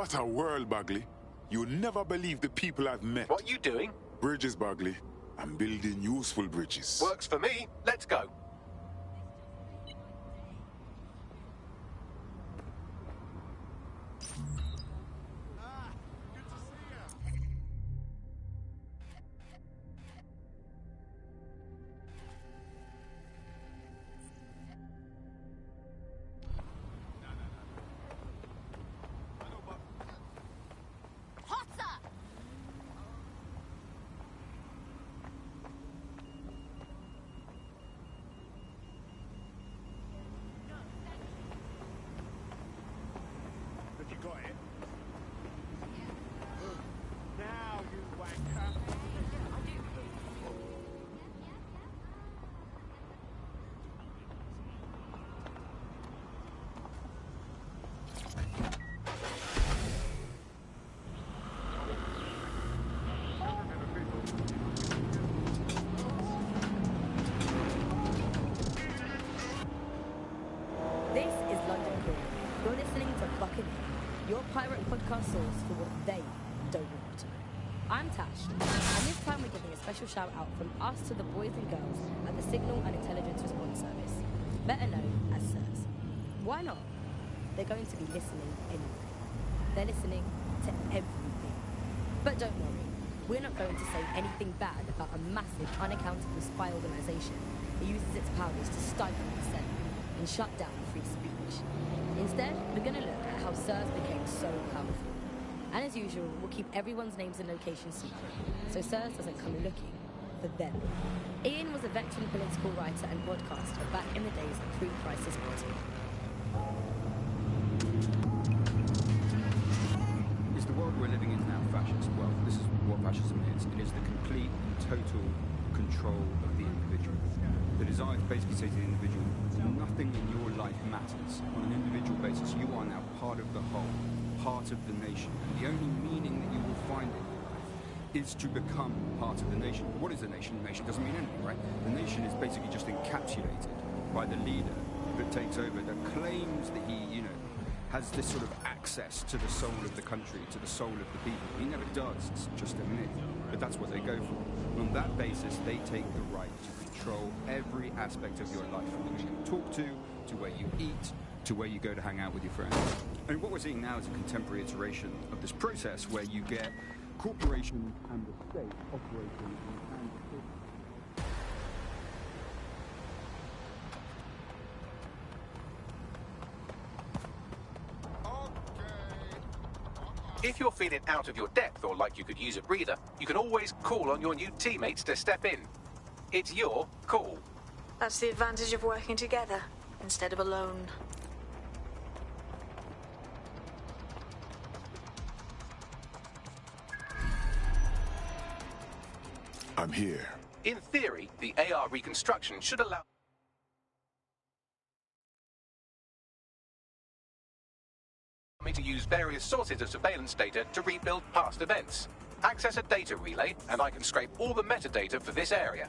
What a world, Bagley. You'll never believe the people I've met. What are you doing? Bridges, Bagley. I'm building useful bridges. Works for me. Let's go. Your pirate podcast source for what they don't want to know. I'm Tash, and this time we're giving a special shout out from us to the boys and girls at the Signal and Intelligence Response Service, better known as SIRS. Why not? They're going to be listening anyway. They're listening to everything. But don't worry, we're not going to say anything bad about a massive, unaccountable spy organisation that uses its powers to stifle dissent and shut down free speech. Instead, we're going to look at how SIRS became so powerful. And as usual, we'll keep everyone's names and locations secret, so SIRS doesn't come looking for them. Ian was a veteran political writer and broadcaster back in the days of pre-crisis Britain. Is the world we're living in now fascist? Well, this is what fascism is. It is the complete and total control of the individual. The desire to basically say to the individual, nothing in your life matters. On an individual basis, you are now part of the whole, part of the nation. And the only meaning that you will find in your life is to become part of the nation. What is a nation? A nation doesn't mean anything, right? The nation is basically just encapsulated by the leader that takes over, that claims that he, has this sort of access to the soul of the country, to the soul of the people. He never does, it's just a myth. But that's what they go for. And on that basis, they take the right to control every aspect of your life, from who you talk to where you eat, to where you go to hang out with your friends. And what we're seeing now is a contemporary iteration of this process where you get corporations and the state operating in hand. If you're feeling out of your depth or like you could use a breather, you can always call on your new teammates to step in. It's your call. That's the advantage of working together instead of alone. I'm here. In theory, the AR reconstruction should allow me to use various sources of surveillance data to rebuild past events. Access a data relay, and I can scrape all the metadata for this area.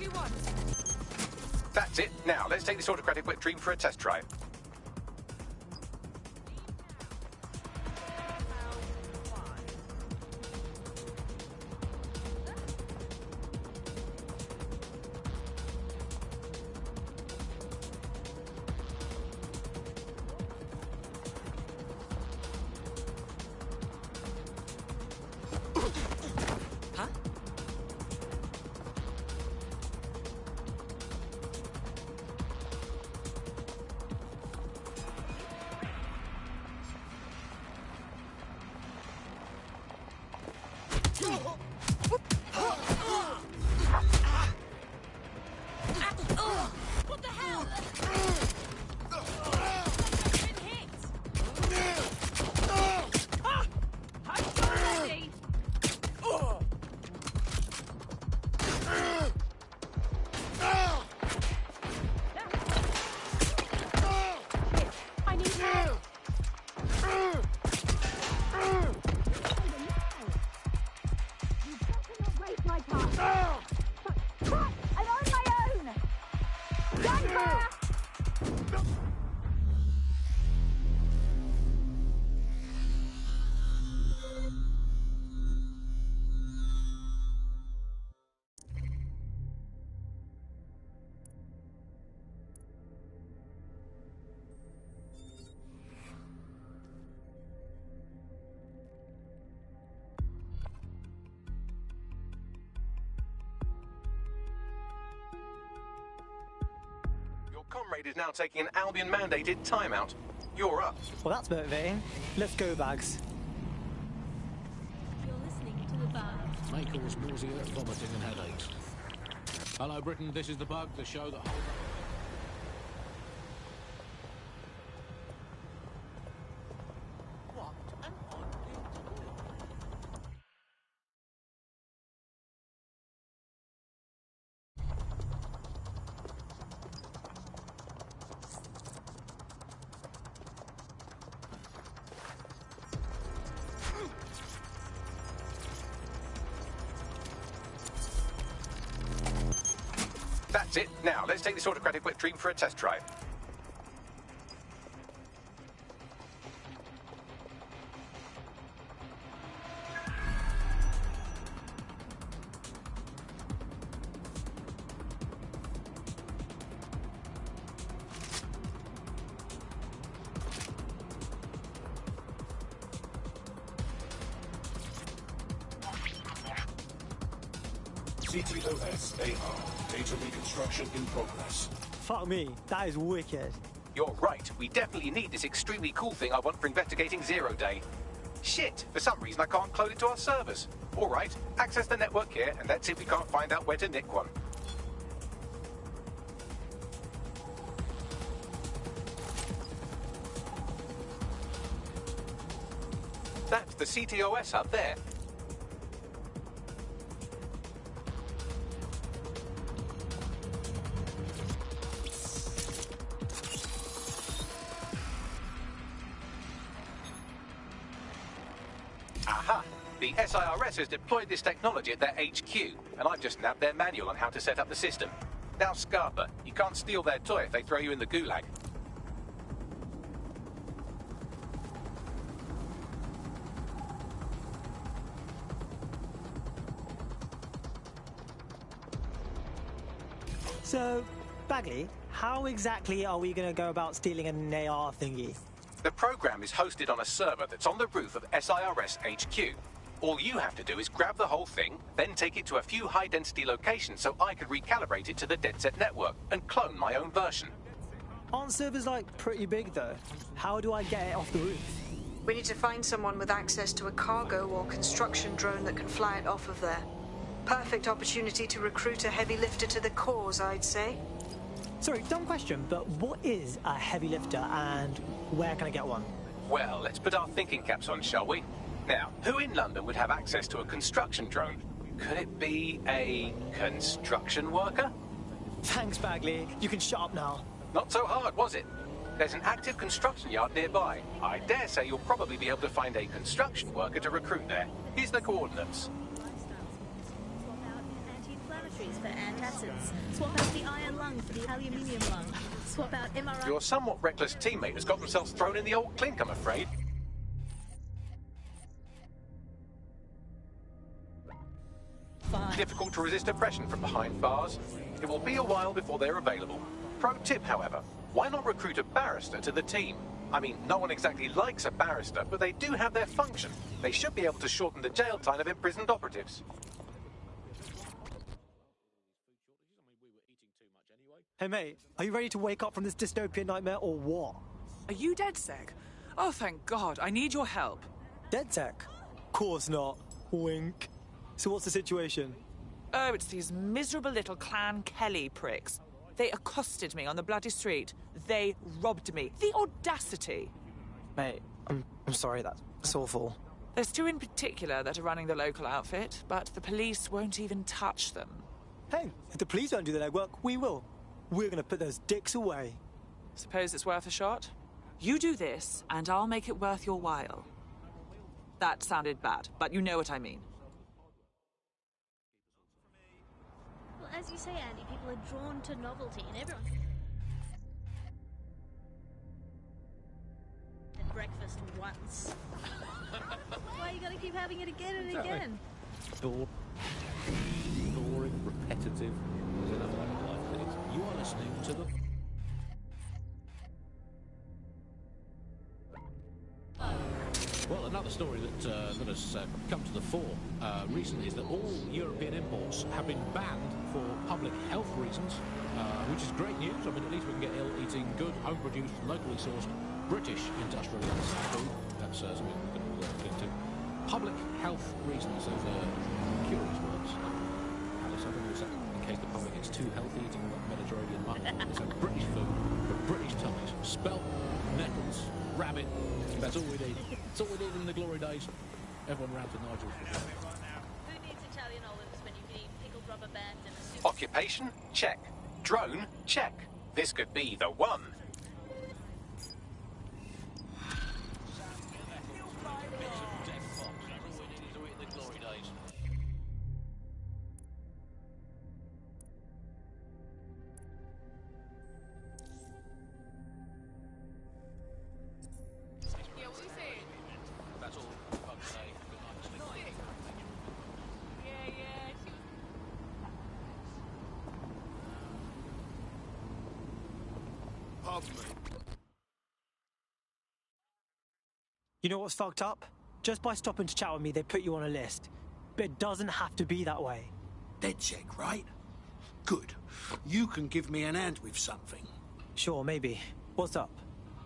you want? That's it. Now, let's take this autocratic wet dream for a test drive. What the hell? I need help. My car. Cut! I'm on my own! Gunfire! Comrade is now taking an Albion-mandated timeout. You're up. Well, that's motivating. Let's go, Bags. You're listening to the bug. May cause nausea, vomiting and headaches. Hello, Britain. This is the bug, the show that... That's it. Now, let's take this autocratic wet dream for a test drive. CTOS AR. Data reconstruction in progress. Fuck me, that is wicked. You're right. We definitely need this extremely cool thing I want for investigating Zero Day. Shit, for some reason I can't clone it to our servers. All right, access the network here, and let's see if we can't find out where to nick one. That's the CTOS hub there. Aha! The SIRS has deployed this technology at their HQ, and I've just nabbed their manual on how to set up the system. Now, Scarpa, you can't steal their toy if they throw you in the gulag. So, Bagley, how exactly are we going to go about stealing an AR thingy? The program is hosted on a server that's on the roof of SIRS HQ. All you have to do is grab the whole thing, then take it to a few high-density locations so I can recalibrate it to the DedSet network and clone my own version. Aren't servers, like, pretty big, though? How do I get it off the roof? We need to find someone with access to a cargo or construction drone that can fly it off of there. Perfect opportunity to recruit a heavy lifter to the cause, I'd say. Sorry, dumb question, but what is a heavy lifter and where can I get one? Well, let's put our thinking caps on, shall we? Now, who in London would have access to a construction drone? Could it be a construction worker? Thanks, Bagley. You can shut up now. Not so hard, was it? There's an active construction yard nearby. I dare say you'll probably be able to find a construction worker to recruit there. Here's the coordinates. batteries for antacids. Swap out the iron lung for the aluminium lung. Swap out MRI. Your somewhat reckless teammate has got themselves thrown in the old clink, I'm afraid. Fine. Difficult to resist oppression from behind bars. It will be a while before they're available. Pro tip, however, why not recruit a barrister to the team? I mean, no one exactly likes a barrister, but they do have their function. They should be able to shorten the jail time of imprisoned operatives. Hey mate, are you ready to wake up from this dystopian nightmare or what? Are you dead, Seg? Oh, thank God. I need your help. Dead tech? Course not. Wink. So what's the situation? Oh, it's these miserable little Clan Kelly pricks. They accosted me on the bloody street. They robbed me. The audacity. Mate, I'm sorry, that's awful. There's two in particular that are running the local outfit, but the police won't even touch them. Hey, if the police don't do the legwork, we will. We're gonna put those dicks away. Suppose it's worth a shot? You do this, and I'll make it worth your while. That sounded bad, but you know what I mean. Well, as you say, Andy, people are drawn to novelty, and everyone... And breakfast once. Why you gotta keep having it again and again? Boring, repetitive. There's another one in life that is. You are listening to the... Well, another story that has come to the fore recently is that all European imports have been banned for public health reasons, which is great news. I mean, at least we can get eating good, home-produced, locally sourced British industrialised food. That's something we can all look into. Public health reasons, those are curious words. Alice, I don't know, in case the public gets too healthy eating Mediterranean mutton. It's a British food for British tummies. Spelt, nettles, rabbit. That's all we need. That's all we need in the glory days. Everyone round to Nigel's for sure. Who needs Italian olives when you can eat pickled rubber band and a soup? Occupation? Check. Drone? Check. This could be the one. You know what's fucked up? Just by stopping to chat with me, they put you on a list. But it doesn't have to be that way. Dead check, right? Good. You can give me an hand with something. Sure, maybe. What's up?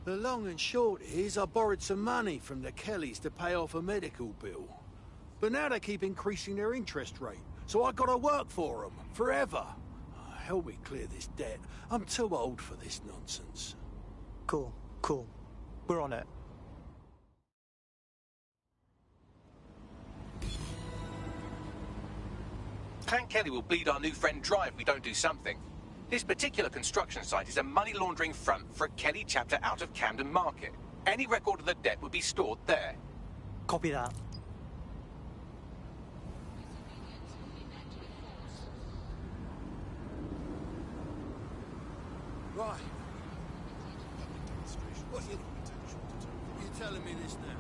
The long and short is I borrowed some money from the Kellys to pay off a medical bill. But now they keep increasing their interest rate, so I gotta work for them, forever. Help me clear this debt. I'm too old for this nonsense. Cool. We're on it. Clan Kelly will bleed our new friend dry if we don't do something. This particular construction site is a money laundering front for a Kelly chapter out of Camden Market. Any record of the debt would be stored there. Copy that. Right. What you telling me this now?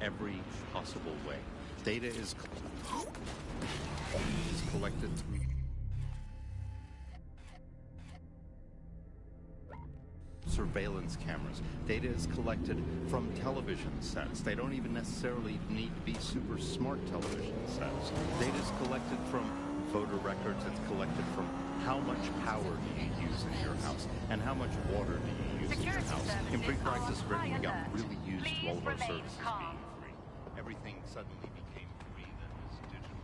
Every possible way. Data is collected through surveillance cameras. Data is collected from television sets. They don't even necessarily need to be super smart television sets. Data is collected from voter records. It's collected from how much power do you use in your house and how much water do you use in your house. In pre-crisis Britain, we got really used to all of our services being free. Everything suddenly became free that was digital.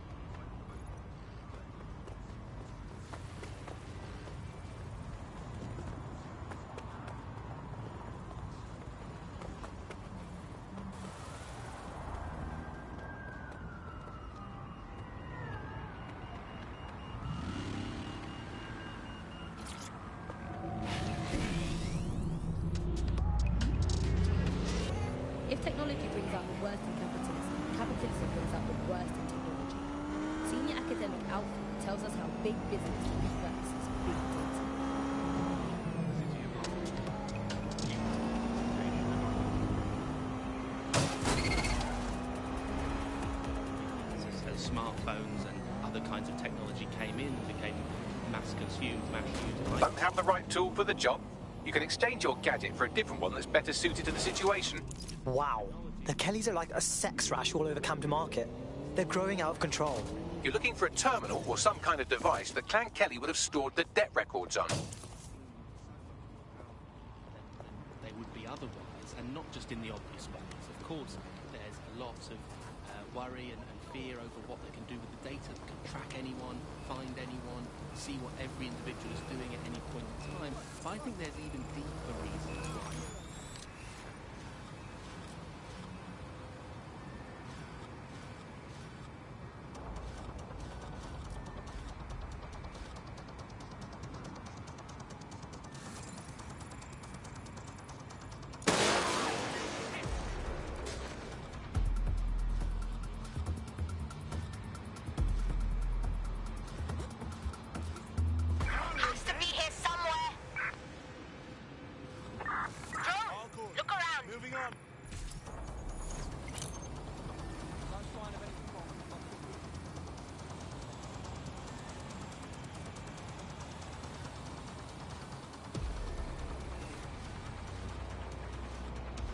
worse than capitalism, capitalism brings out the worst in technology. Senior academic Alfie tells us how big business reverses big data. As smartphones and other kinds of technology came in and became mass consumed, mass used. Don't have the right tool for the job? You can exchange your gadget for a different one that's better suited to the situation. Wow. The Kellys are like a sex rash all over Camden Market. They're growing out of control. You're looking for a terminal or some kind of device that Clan Kelly would have stored the debt records on. They would be otherwise, and not just in the obvious ways. Of course, there's a lot of worry and fear over what they can do with the data. They can track anyone, find anyone, see what every individual is doing at any point in time. But I think there's even deeper reasons why.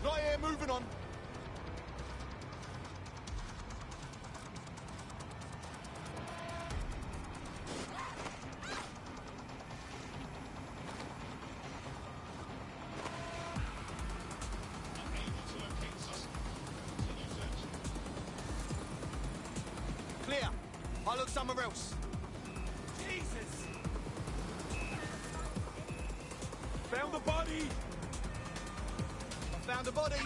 Right here, moving on. Clear. I'll look somewhere else. Jesus! Found the body! Found a body!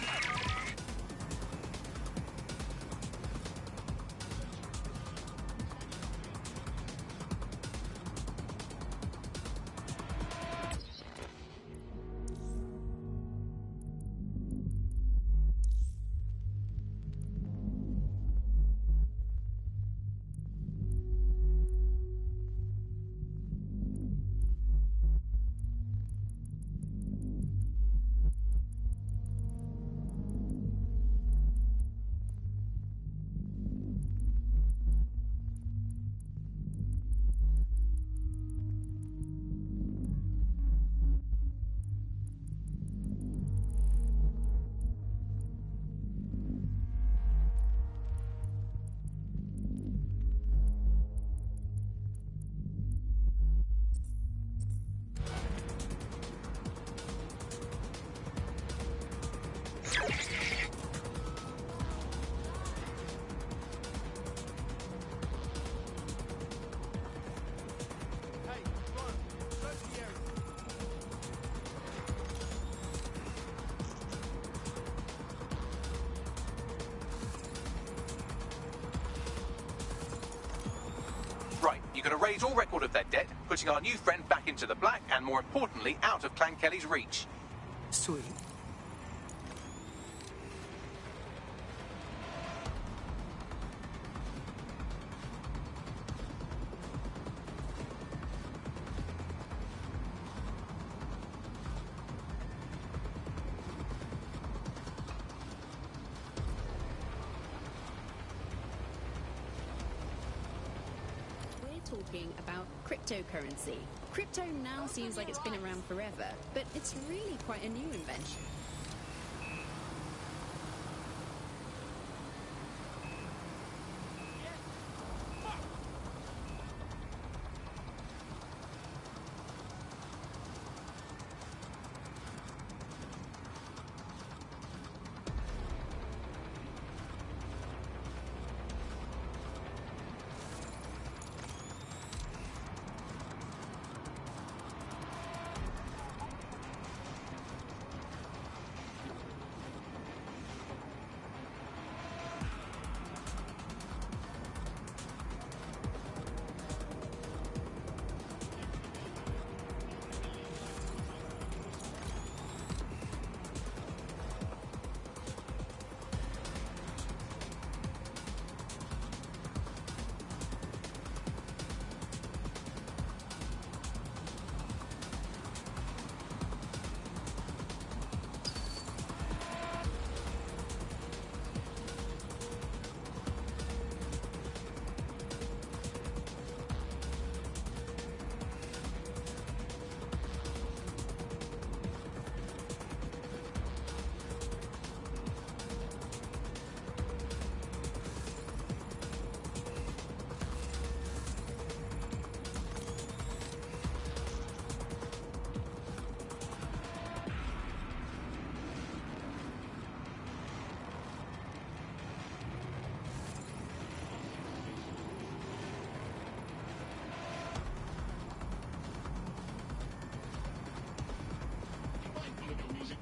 Right, you can erase all record of their debt, putting our new friend back into the black and, more importantly, out of Clan Kelly's reach. Sweet. Talking about cryptocurrency. Crypto now seems like it's been around forever, but it's really quite a new invention.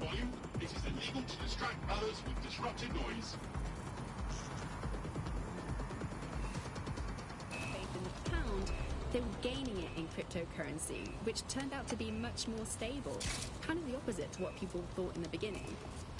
volume, it is illegal to distract others with disruptive noise. Faith in the pound, they were gaining it in cryptocurrency, which turned out to be much more stable. Kind of the opposite to what people thought in the beginning.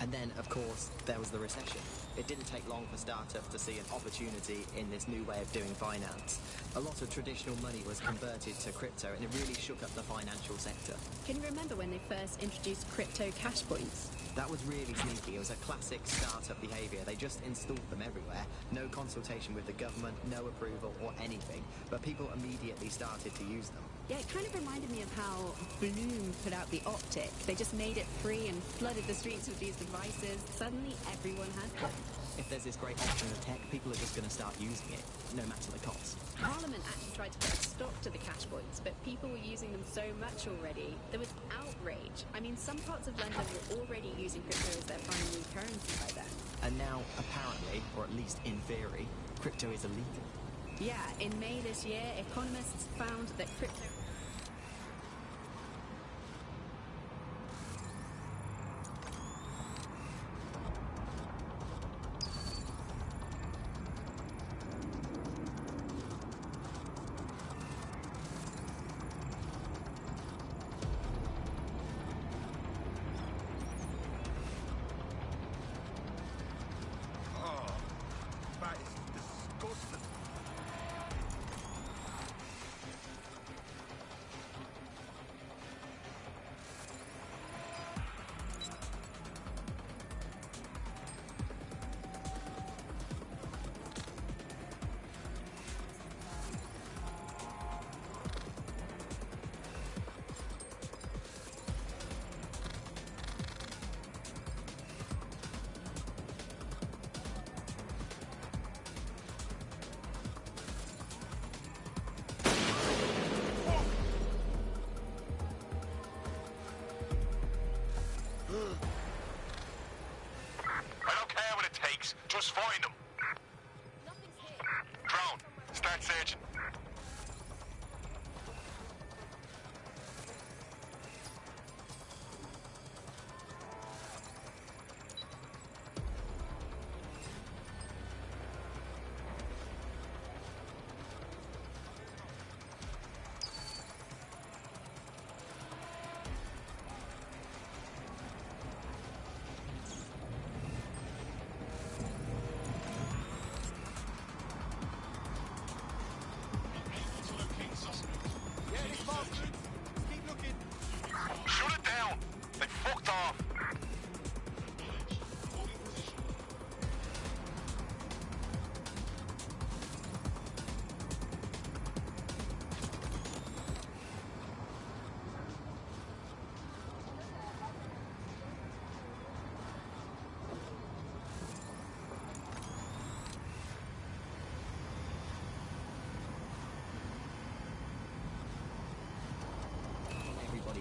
And then, of course, there was the recession. It didn't take long for startups to see an opportunity in this new way of doing finance. A lot of traditional money was converted to crypto, and it really shook up the financial sector. Can you remember when they first introduced crypto cash points? That was really sneaky. It was a classic startup behavior. They just installed them everywhere. No consultation with the government, no approval or anything. But people immediately started to use them. Yeah, it kind of reminded me of how Bloom put out the Optic. They just made it free and flooded the streets with these devices. Suddenly, everyone had them. If there's this great option of tech, people are just going to start using it, no matter the cost. Parliament actually tried to put a stop to the cash points, but people were using them so much already. There was outrage. I mean, some parts of London were already using crypto as their primary currency by then. And now, apparently, or at least in theory, crypto is illegal. Yeah, in May this year, economists found that crypto... Just find them. Drone, start searching.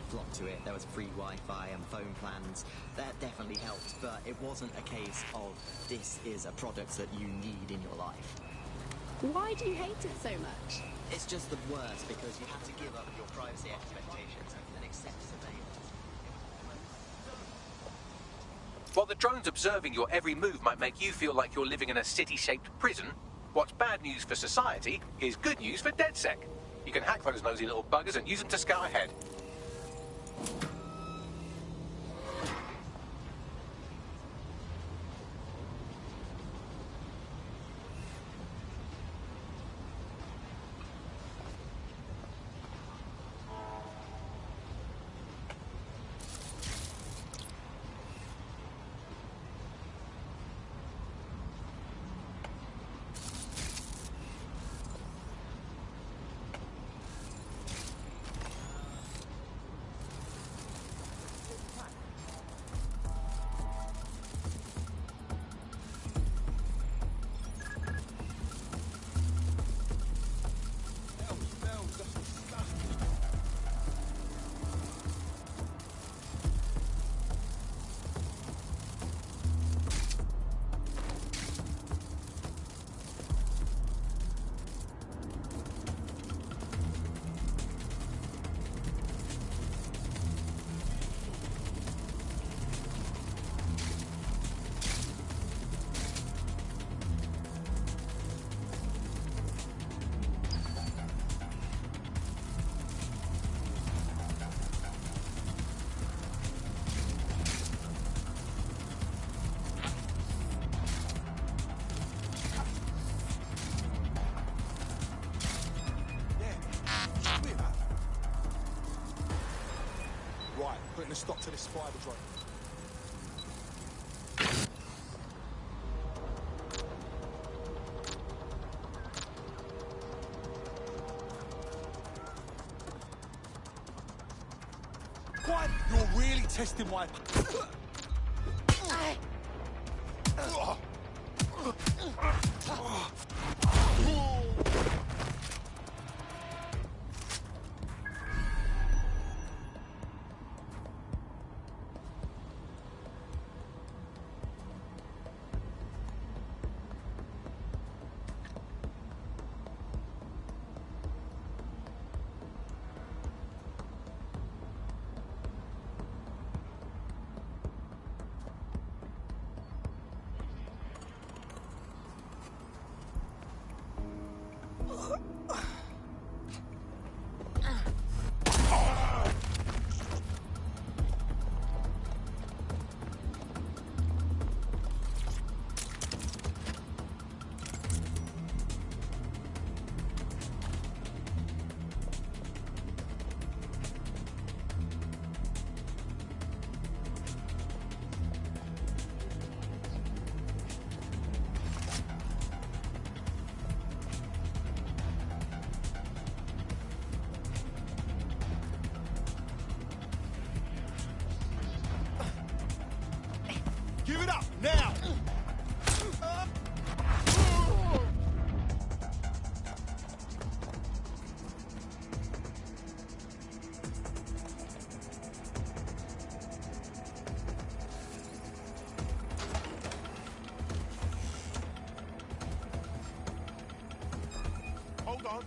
Flocked to it. There was free Wi-Fi and phone plans. That definitely helped, but it wasn't a case of this is a product that you need in your life. Why do you hate it so much? It's just the worst because you have to give up your privacy expectations and accept surveillance. While the drones observing your every move might make you feel like you're living in a city-shaped prison, what's bad news for society is good news for DedSec. You can hack those nosy little buggers and use them to scout ahead. Right, putting a stop to this spider drone. What? You're really testing my... Give it up, now! Hold on.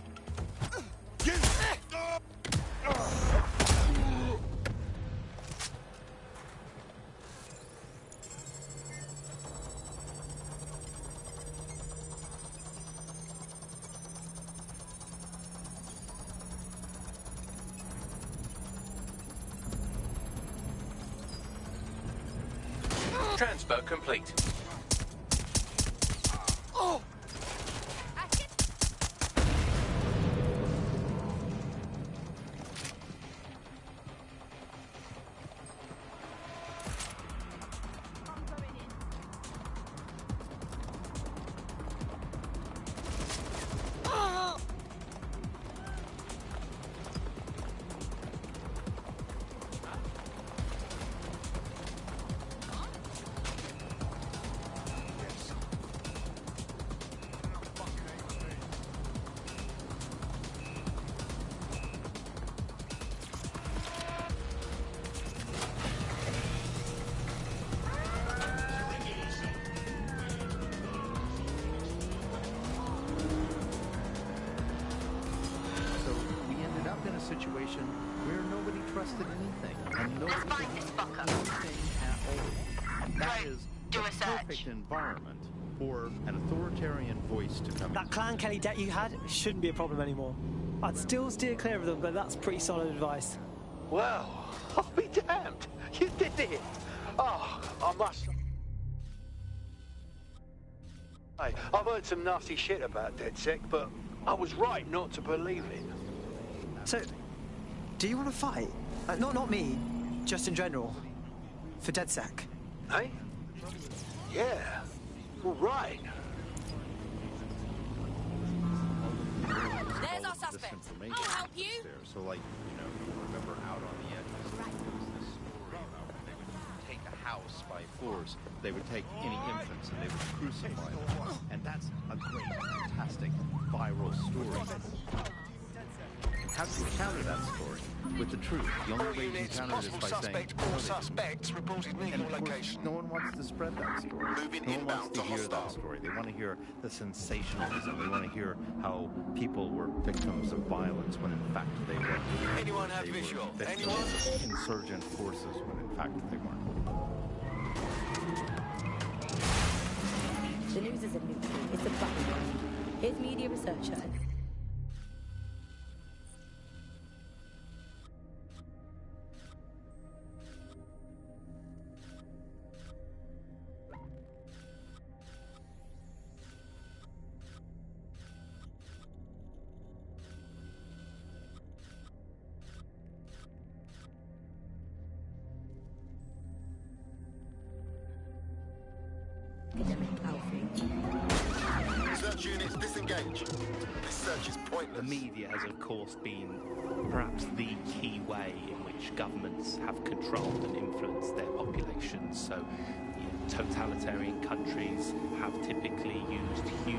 Transfer complete. Oh! Situation where nobody trusted anything and nobody could do anything at all. That is the perfect environment for an authoritarian voice to come in. That Clan Kelly debt you had shouldn't be a problem anymore. I'd still steer clear of them, but that's pretty solid advice. Well, I'll be damned. You did it. Oh, I must... Hey, I've heard some nasty shit about DedSec, but I was right not to believe it. So, do you want to fight? Not me, just in general. For DedSec. Hey? Yeah. All right. There's our suspect. I'll help you. There. So, like, you know, you remember out on the edge, there was this story about when they would take a house by force, they would take any infants and they would crucify them. And that's a great, fantastic, viral story. How do you counter that story? With the truth. The only way you counter it is by saying... All suspects reported near your location. No one wants to spread that story. Moving no one inbound wants to to hear hostile. that story. They want to hear the sensationalism. They want to hear how people were victims of violence when in fact they weren't. Anyone have they visual? Were victims Anyone? of insurgent forces when in fact they weren't. The news isn't neutral, it's a background. Here's media researcher. Engage. This search is pointless. The media has, of course, been perhaps the key way in which governments have controlled and influenced their populations. So, totalitarian countries have typically used huge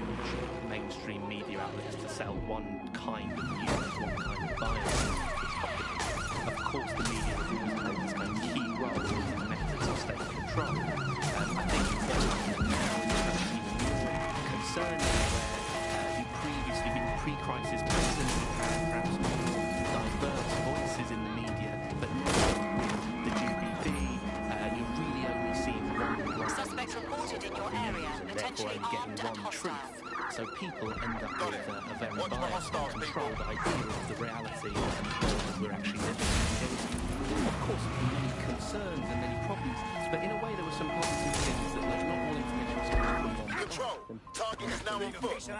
mainstream media outlets to sell one kind of news, one kind of violence to its populace. Of course, the media has always played this kind of key role in the methods of state control. I think now there's even concerns where you previously, in pre-crisis president, had perhaps more diverse voices in the media, but now with the GBB, you really only see one Suspect reported in your area, potentially armed and hostile. So people end up with a very biased and controlled idea of the reality and the world we're actually living in. There was, of course, many concerns and many problems, but in a way there were some positive things that not all information was coming from one. Control. Target is now on foot.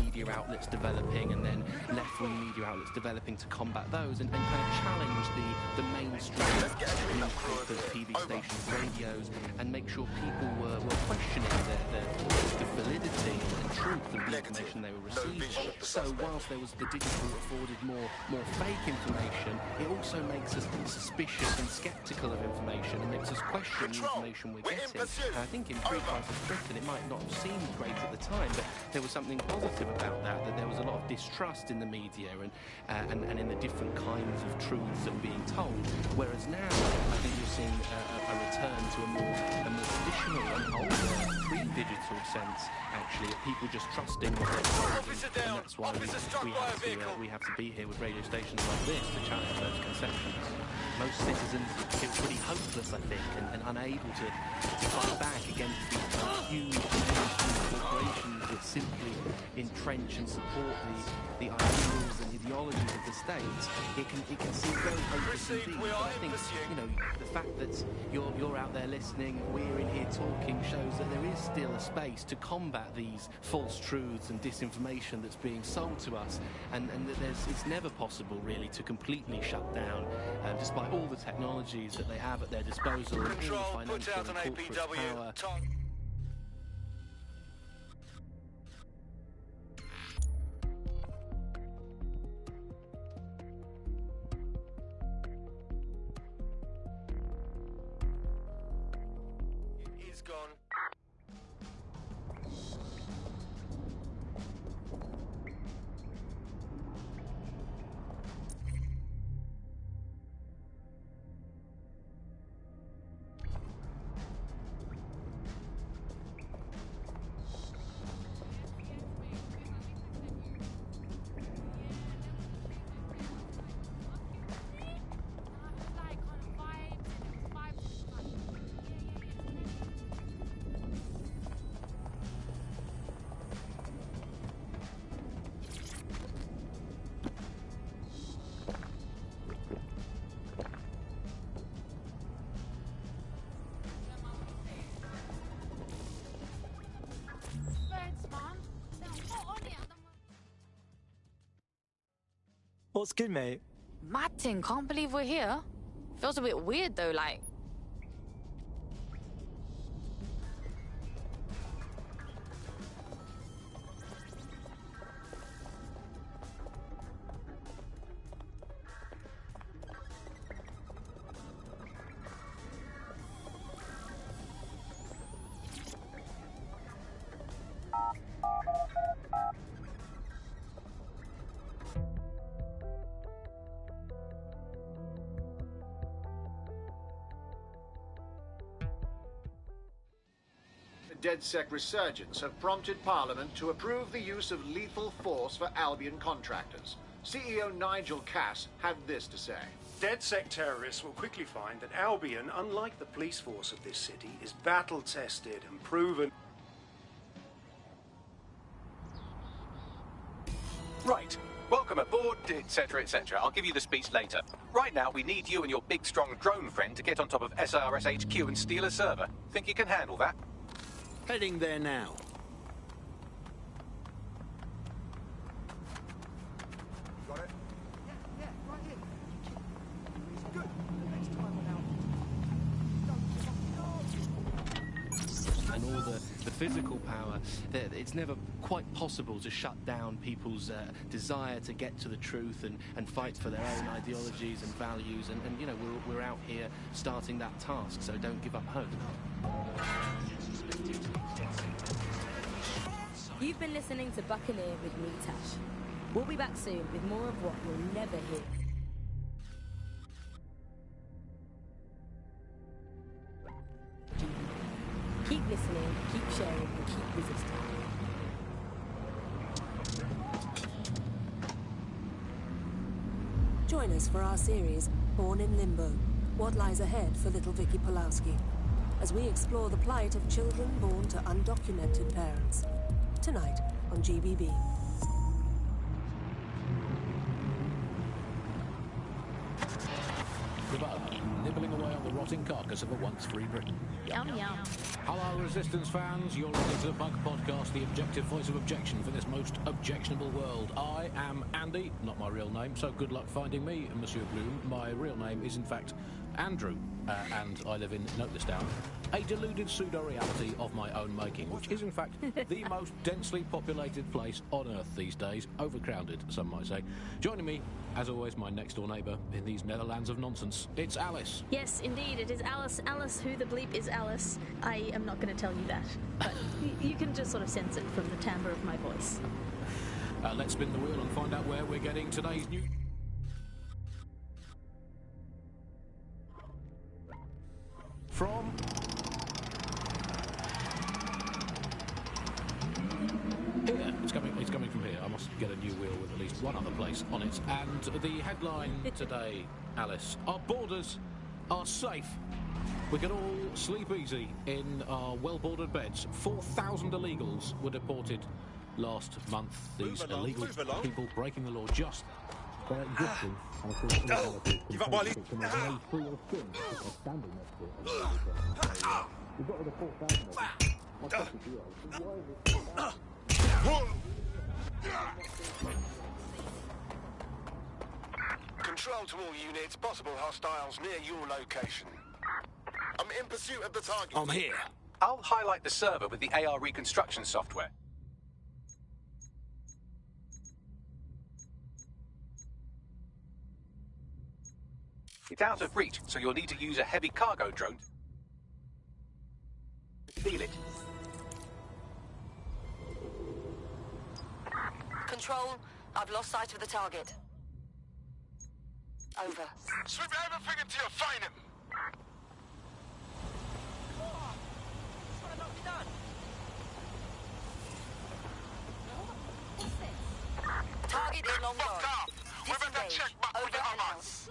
Media outlets developing and then left-wing media outlets developing to combat those and kind of challenge the mainstream newspapers, TV stations, radios, and make sure people were questioning the validity and truth of the information they were receiving. So whilst there was the digital afforded more fake information, it also makes us suspicious and sceptical of information and makes us question the information we're getting. And I think in pre-crisis Britain it might not have seemed great at the time, but there was something positive about that there was a lot of distrust in the media and in the different kinds of truths that were being told. Whereas now, I think you're seeing a return to a more traditional and older, pre-digital sense, actually, of people just trusting what they're told. And that's why we have to be here with radio stations like this to challenge those conceptions. Most citizens feel pretty hopeless, I think, and unable to fight back against these huge corporations that simply entrench and support the ideals and ideologies of the state. It can seem very hopeless indeed. But I think, the fact that you're out there listening, we're in here talking, shows that there is still a space to combat these false truths and disinformation that's being sold to us, and that it's never possible really to completely shut down, despite all the technologies that they have at their disposal, and all the financial and corporate power. Gone. What's good, mate? Martin, can't believe we're here. Feels a bit weird though, like. DedSec resurgence have prompted Parliament to approve the use of lethal force for Albion contractors. CEO Nigel Cass had this to say. DedSec terrorists will quickly find that Albion, unlike the police force of this city, is battle-tested and proven. Right. Welcome aboard, etc., etc. I'll give you the speech later. Right now, we need you and your big, strong drone friend to get on top of SIRS HQ and steal a server. Think you can handle that? Heading there now. Got it? Yeah, right here. Good. And all the physical power, it's never quite possible to shut down people's desire to get to the truth and fight for their own ideologies and values. And you know, we're out here starting that task, so don't give up hope. You've been listening to Buccaneer with me, Tash. We'll be back soon with more of what you'll never hear. Keep listening, keep sharing, and keep resisting. Join us for our series, Born in Limbo, What Lies Ahead for Little Vicky Pulowski, as we explore the plight of children born to undocumented parents. Tonight on GBB. The bug, nibbling away on the rotting carcass of a once free Britain. Yum, yum. Hello, Resistance fans. You're listening to the Bug Podcast, the objective voice of objection for this most objectionable world. I am Andy, not my real name, so good luck finding me, Monsieur Bloom. My real name is, in fact, Andrew, and I live in Noticedown, a deluded pseudo-reality of my own making, which is, in fact, the most densely populated place on Earth these days, overcrowded, some might say. Joining me, as always, my next-door neighbour in these Netherlands of nonsense, it's Alice. Yes, indeed, it is Alice. Alice, who the bleep is Alice? I am not going to tell you that, but you can just sort of sense it from the timbre of my voice. Let's spin the wheel and find out where we're getting today's news. From here. It's coming from here. I must get a new wheel with at least one other place on it. And the headline today, Alice, our borders are safe. We can all sleep easy in our well-bordered beds. 4,000 illegals were deported last month. These illegal people breaking the law just Give up, Wally. Control to all units, possible hostiles near your location. I'm in pursuit of the target. I'm here. I'll highlight the server with the AR reconstruction software. It's out of reach, so you'll need to use a heavy cargo drone to steal it. Control, I've lost sight of the target. Over. Sweep everything until you find him. Target in long gone. We better check back with the others.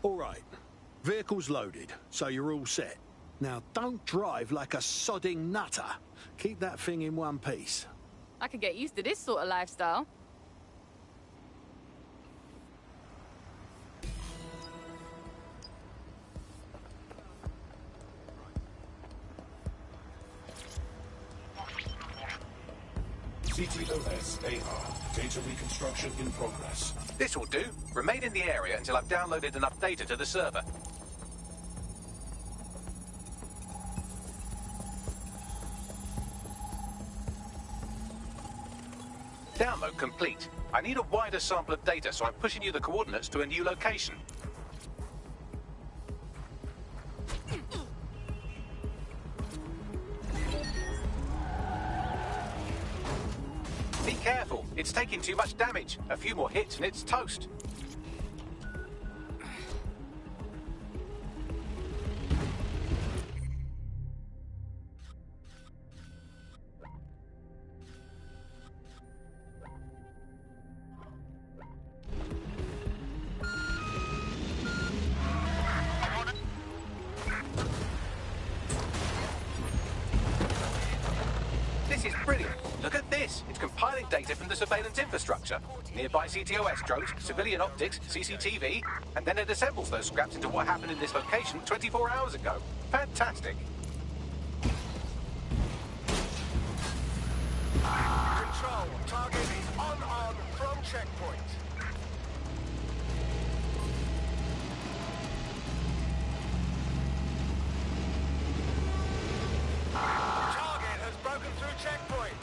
All right. Vehicle's loaded, so you're all set. Now, don't drive like a sodding nutter. Keep that thing in one piece. I could get used to this sort of lifestyle. CTOS AR. Data reconstruction in progress. This will do. Remain in the area until I've downloaded enough data to the server. Download complete. I need a wider sample of data, so I'm pushing you the coordinates to a new location. Be careful. It's taking too much damage. A few more hits and it's toast. This is brilliant. Look at this. It's compiling data from the surveillance infrastructure. Nearby CTOS drones, civilian optics, CCTV, and then it assembles those scraps into what happened in this location 24 hours ago. Fantastic. Control, target is on from checkpoint. Target has broken through checkpoint.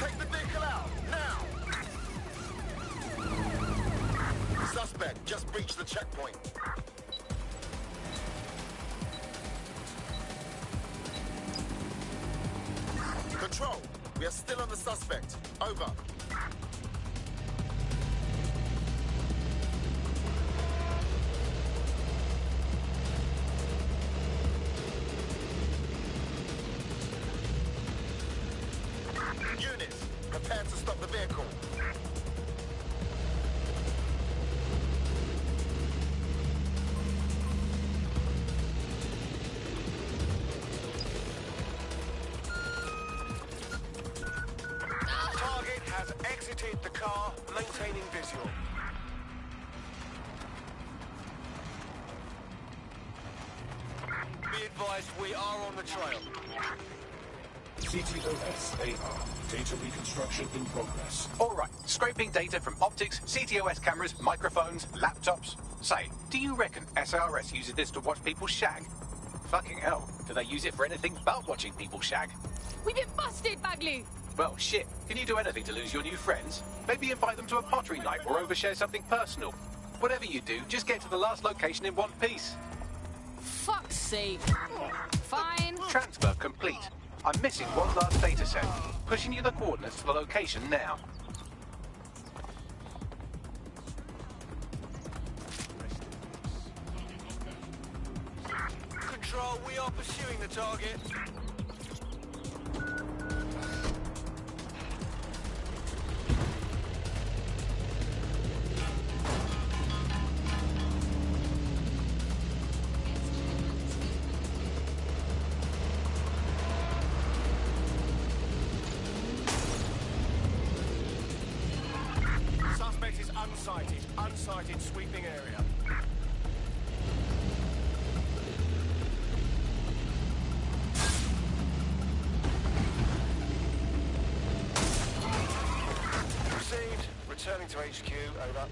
Take the vehicle out, now! Suspect just breached the checkpoint. Control, we are still on the suspect. Over. Units, prepare to stop the vehicle. Target has exited the car, maintaining visual. Be advised, we are on the trail. CTOS AR. Data reconstruction in progress. All right, scraping data from optics, CTOS cameras, microphones, laptops. Say, do you reckon SRS uses this to watch people shag? Fucking hell, do they use it for anything but watching people shag? We've been busted, Bagley! Well, shit, can you do anything to lose your new friends? Maybe invite them to a pottery night or overshare something personal. Whatever you do, just get to the last location in one piece. Fuck's sake. Fine. Transfer complete. I'm missing one last data set. Pushing you the coordinates to the location now. Control, we are pursuing the target. Suspect is unsighted. Unsighted sweeping area. Received. Returning to HQ. Over.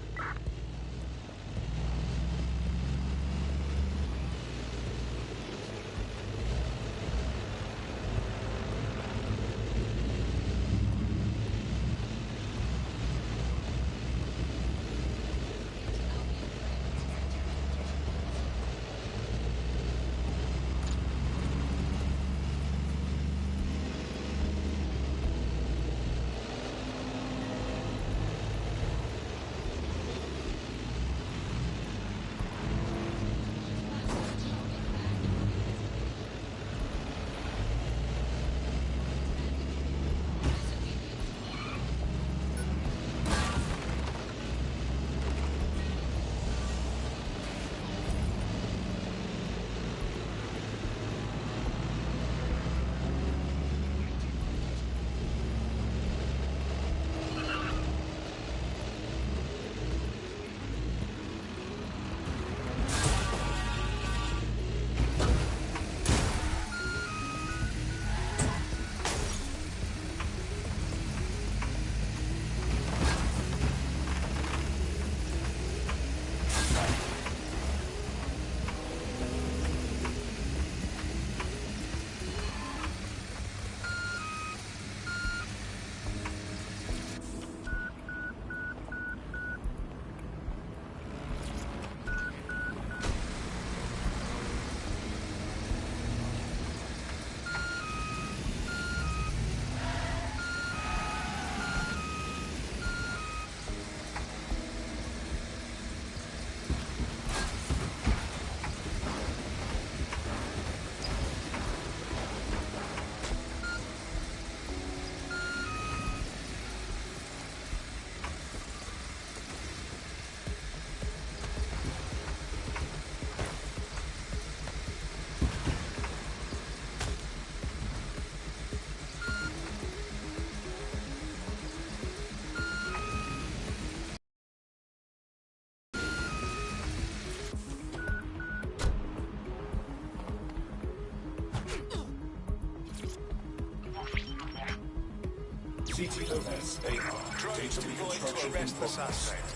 TTOS-AR. Drones deployed to arrest the suspect.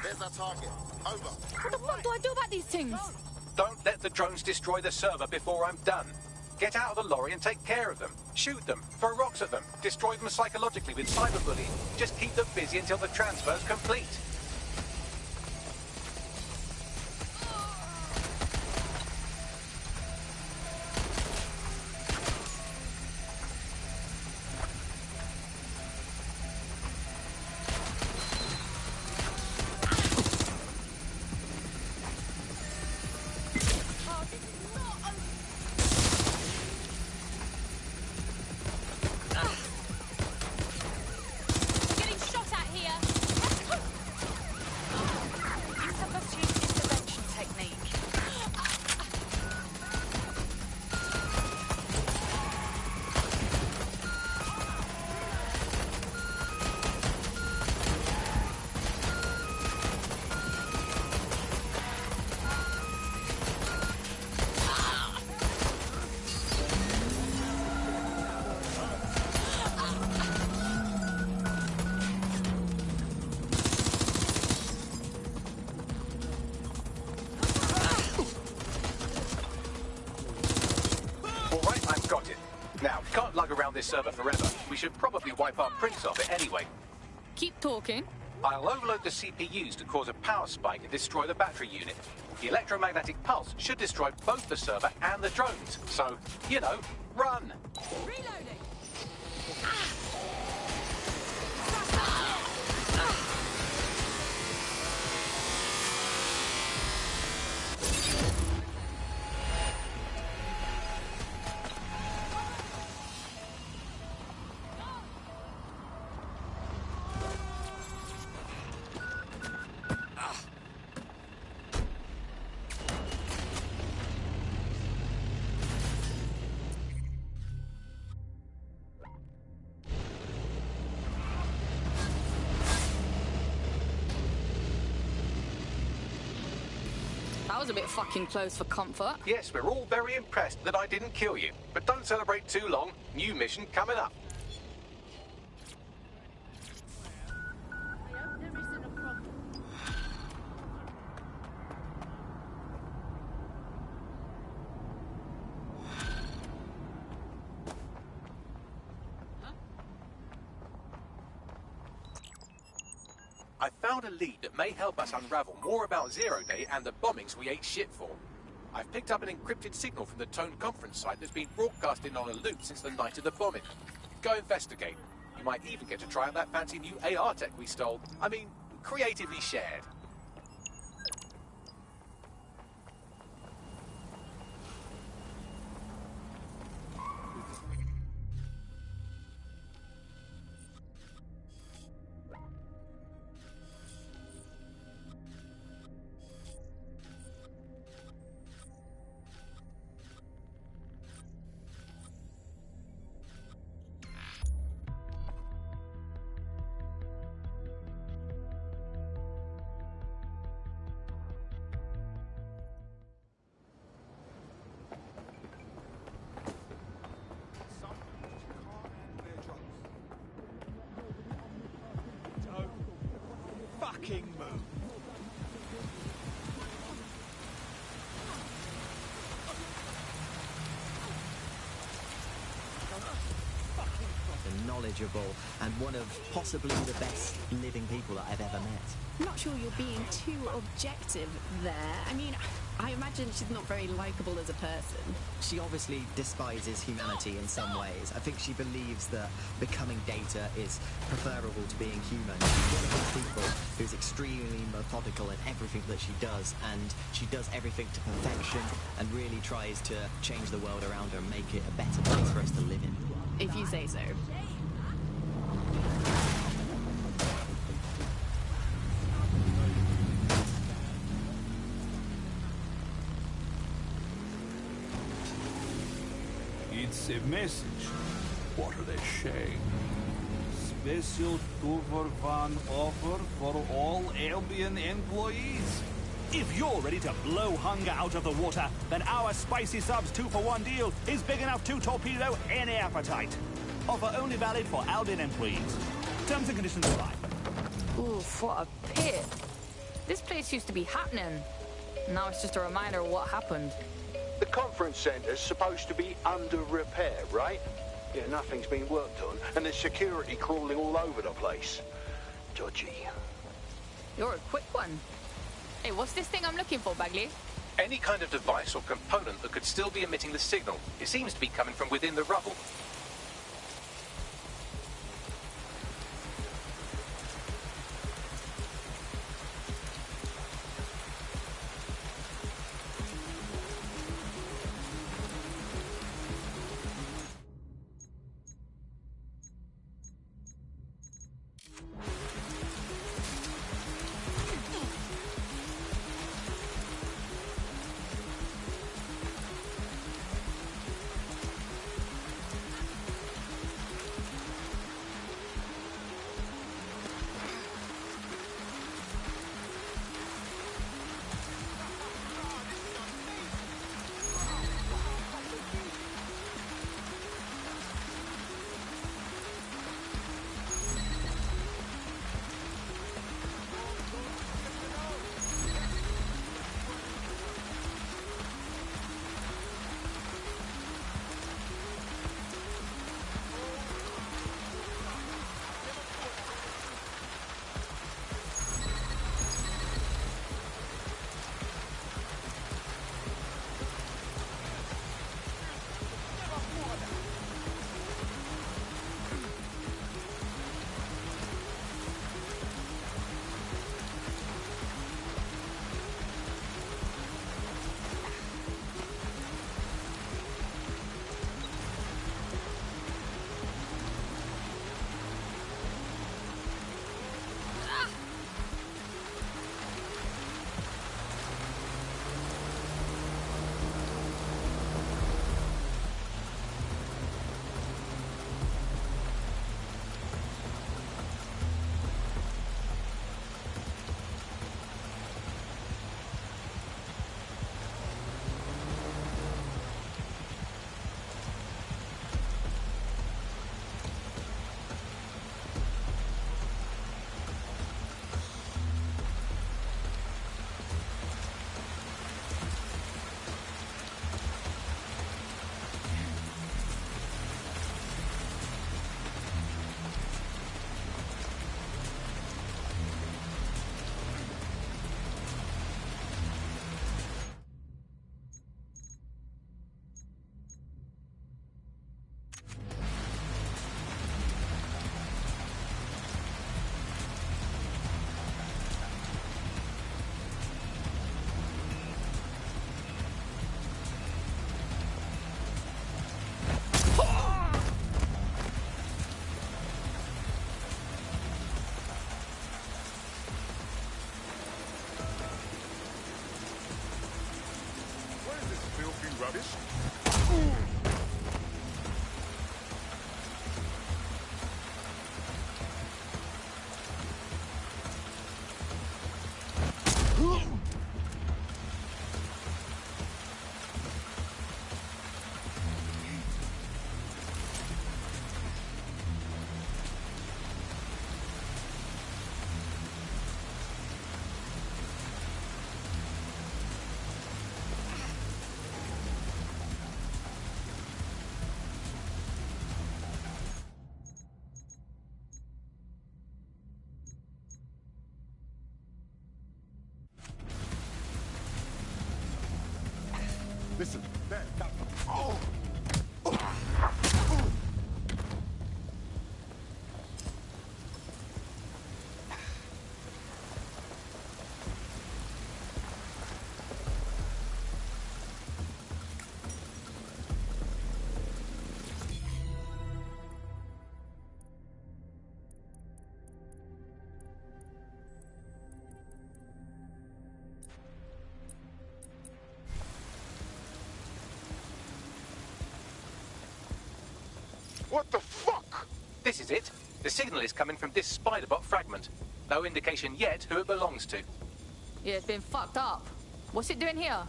There's our target. Over. What the fuck do I do about these things? Don't let the drones destroy the server before I'm done. Get out of the lorry and take care of them. Shoot them, throw rocks at them, destroy them psychologically with cyberbullying. Just keep them busy until the transfer's complete. Getting shot at here. Insufficient intervention technique. All right, I've got it. Now, we can't lug around this server forever. We should probably wipe our prints off it anyway. Keep talking. I'll overload the CPUs to cause a power spike and destroy the battery unit. The electromagnetic pulse should destroy both the server and the drones. So, you know, run! Reloading. That was a bit fucking close for comfort. Yes, we're all very impressed that I didn't kill you. But don't celebrate too long. New mission coming up. I found a lead that may help us unravel more about Zero Day and the bombings we ate shit for. I've picked up an encrypted signal from the Tone conference site that's been broadcasting on a loop since the night of the bombing. Go investigate. You might even get to try out that fancy new AR tech we stole. I mean, creatively shared. Fucking move. Knowledgeable and one of possibly the best living people that I've ever met. I'm not sure you're being too objective there. I mean, I imagine she's not very likable as a person. She obviously despises humanity in some ways. I think she believes that becoming data is preferable to being human. She's one of those people who's extremely methodical in everything that she does, and she does everything to perfection and really tries to change the world around her and make it a better place for us to live in. If you say so. It's a message. What are they saying? Special 2-for-1 offer for all Albion employees. If you're ready to blow hunger out of the water, then our Spicy Subs 2-for-1 deal is big enough to torpedo any appetite. Offer only valid for Albion employees. Terms and conditions apply. Oof, what a pit. This place used to be happening. Now it's just a reminder of what happened. The conference centre's supposed to be under repair, right? Yeah, nothing's been worked on, and there's security crawling all over the place. Dodgy. You're a quick one. Hey, what's this thing I'm looking for, Bagley? Any kind of device or component that could still be emitting the signal. It seems to be coming from within the rubble. Listen, there, that. Oh! What the fuck? This is it. The signal is coming from this Spiderbot fragment. No indication yet who it belongs to. Yeah, it's been fucked up. What's it doing here?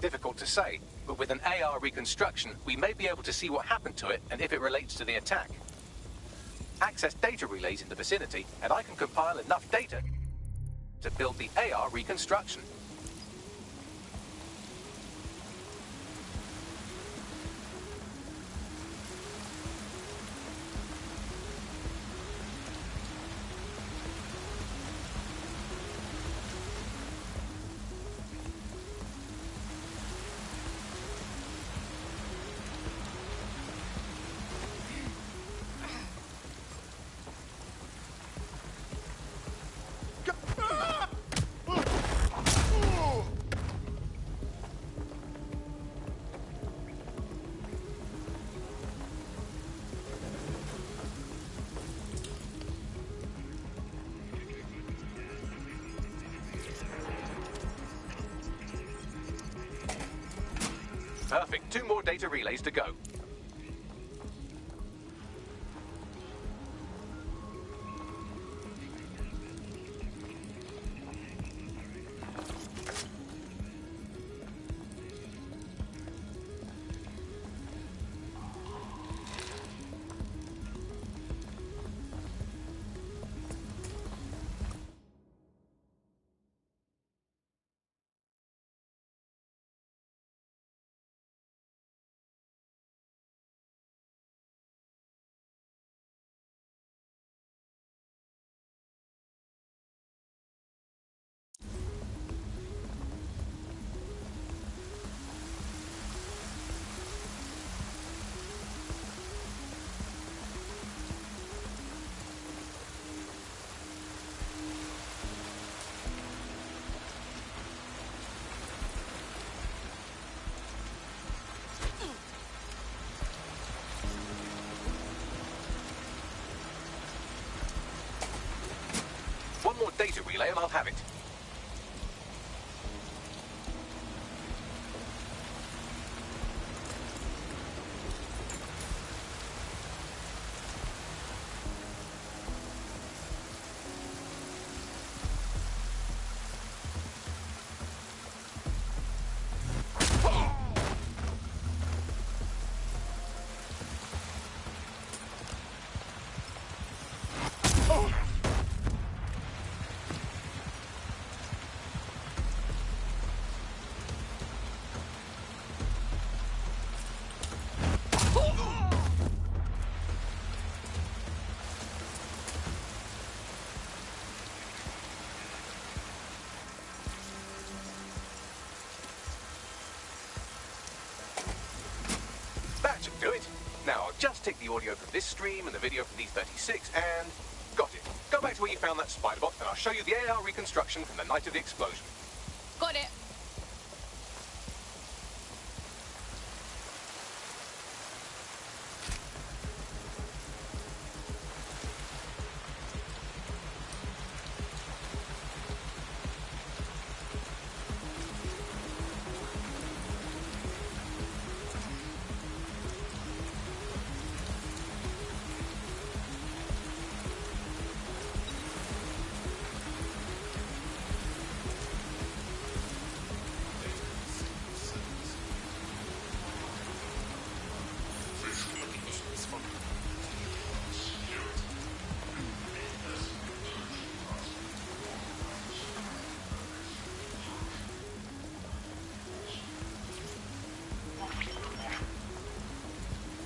Difficult to say, but with an AR reconstruction, we may be able to see what happened to it and if it relates to the attack. Access data relays in the vicinity, and I can compile enough data to build the AR reconstruction. Perfect. 2 more data relays to go. One more data relay and I'll have it. That should do it. Now I'll just take the audio from this stream and the video from D36 and... got it. Go back to where you found that spider bot and I'll show you the AR reconstruction from the night of the explosion. Got it.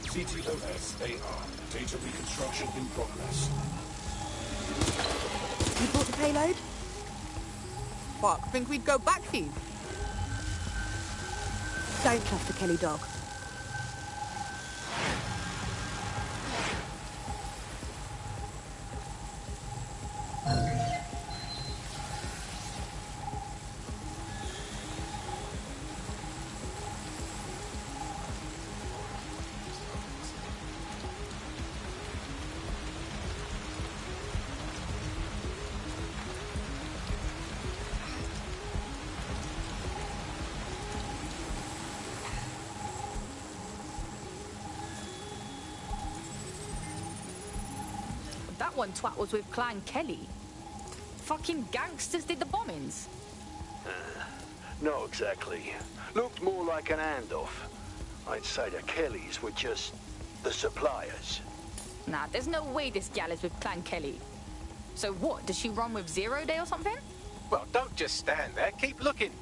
CTOS AR. Data reconstruction in progress. You brought the payload? Fuck, think we'd go back for you? Don't trust the Kelly dog. That one twat was with Clan Kelly. Fucking gangsters did the bombings. Not exactly. Looked more like an handoff. I'd say the Kellys were just the suppliers. Nah, there's no way this gal is with Clan Kelly. So what, does she run with 0 Day or something? Well, don't just stand there. Keep looking.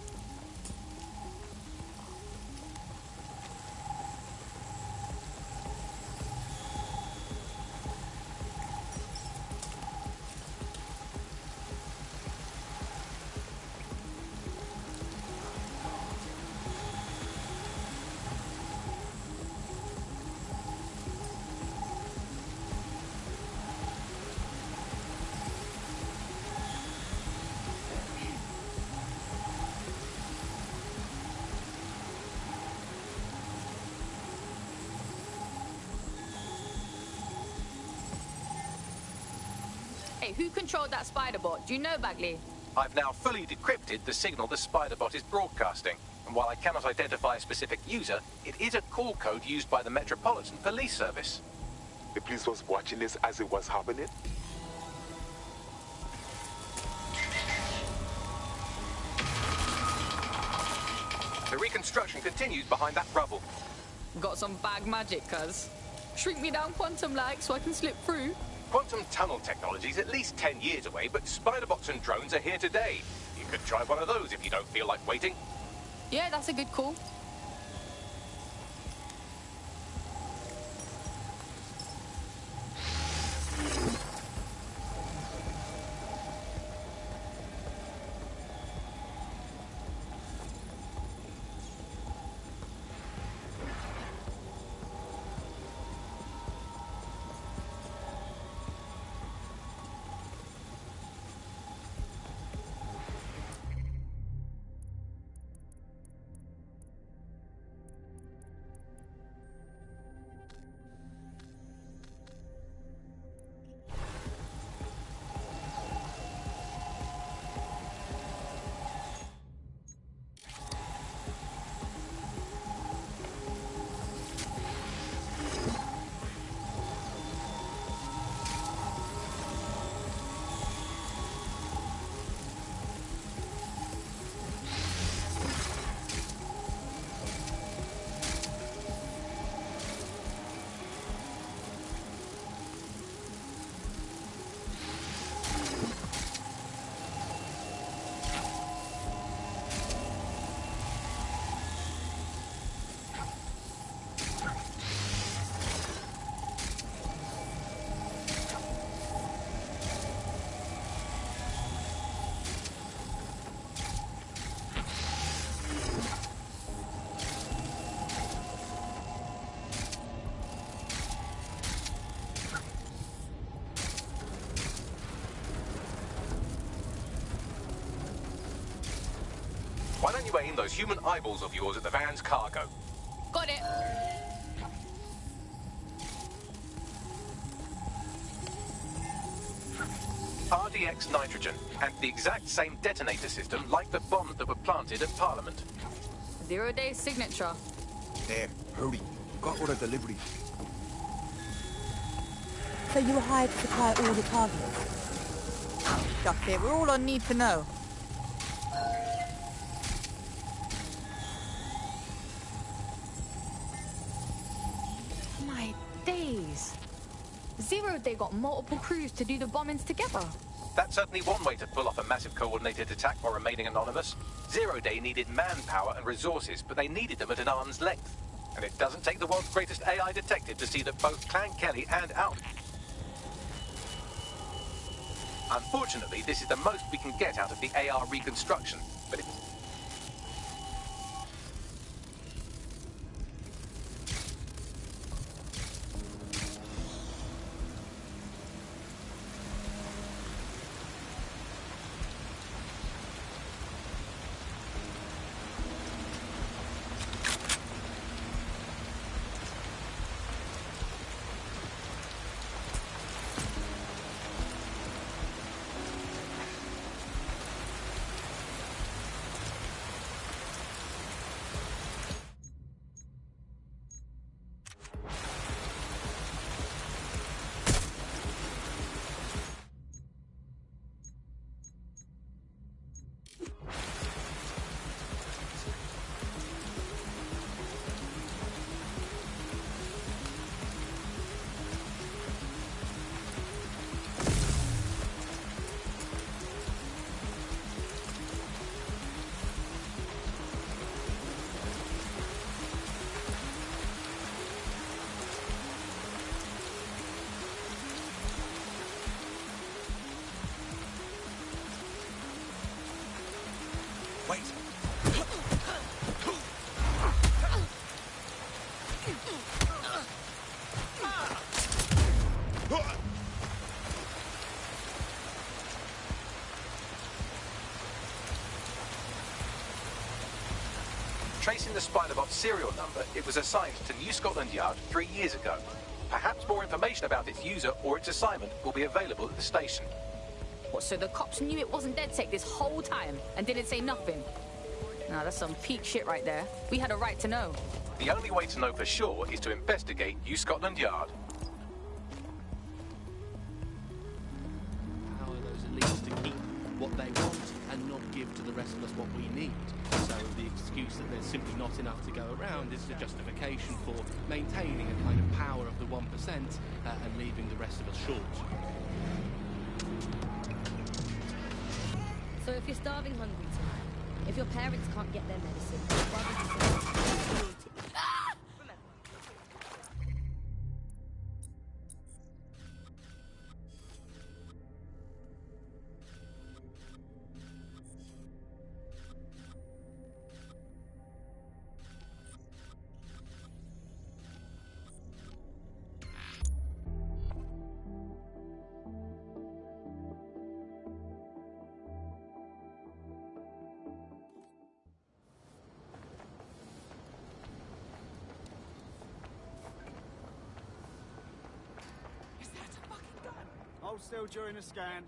Hey, who controlled that spider bot? Do you know, Bagley? I've now fully decrypted the signal the spider-bot is broadcasting, and while I cannot identify a specific user, it is a call code used by the Metropolitan Police Service. The police was watching this as it was happening? The reconstruction continues behind that rubble. Got some bag magic, cuz. Shrink me down quantum-like so I can slip through. Quantum tunnel technology is at least 10 years away, but spider-bots and drones are here today. You could try one of those if you don't feel like waiting. Yeah, that's a good call. Why don't you aim those human eyeballs of yours at the van's cargo? Got it. RDX nitrogen, and the exact same detonator system like the bombs that were planted at Parliament. 0 Day signature. There, hurry. Got order delivery. So you were hired to supply all the cargoes? Duck it, we're all on need to know. My days. 0 Day got multiple crews to do the bombings together. That's certainly one way to pull off a massive coordinated attack while remaining anonymous. 0 Day needed manpower and resources, but they needed them at an arm's length. And it doesn't take the world's greatest AI detective to see that both Clan Kelly and Unfortunately, this is the most we can get out of the AR reconstruction, but it's... Tracing the Spider-Bot serial number, it was assigned to New Scotland Yard 3 years ago. Perhaps more information about its user or its assignment will be available at the station. What, so the cops knew it wasn't DedSec this whole time and didn't say nothing? Nah, that's some peak shit right there. We had a right to know. The only way to know for sure is to investigate New Scotland Yard. How are those elites to keep what they want and not give to the rest of us what we need? So the excuse that there's simply not enough to go around is the justification for maintaining a kind of power of the 1% and leaving the rest of us short. So if you're starving hungry tonight, if your parents can't get their medicine, your brothers and sisters Hold still during the scan.